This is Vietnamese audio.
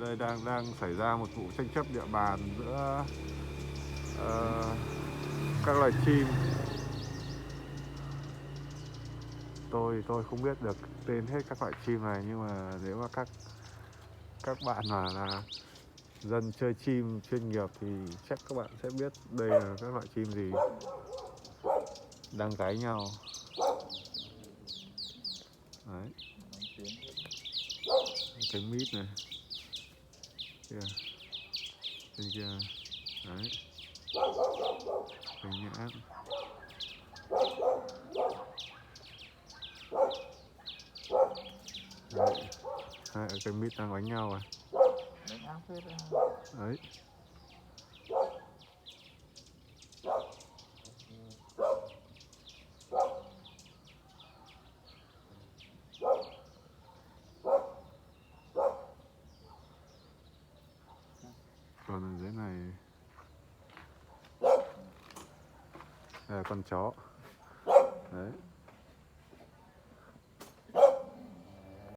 Đây đang xảy ra một vụ tranh chấp địa bàn giữa các loài chim. Tôi không biết được tên hết các loại chim này, nhưng mà nếu mà các bạn là dân chơi chim chuyên nghiệp thì chắc các bạn sẽ biết đây là các loại chim gì đang gáy nhau. Đấy, cái mít này kia, bên kia, đấy, cái nhãn. Đấy, hai cái mít đang đánh nhau rồi. Đấy. Còn ở dưới này là con chó. Đấy.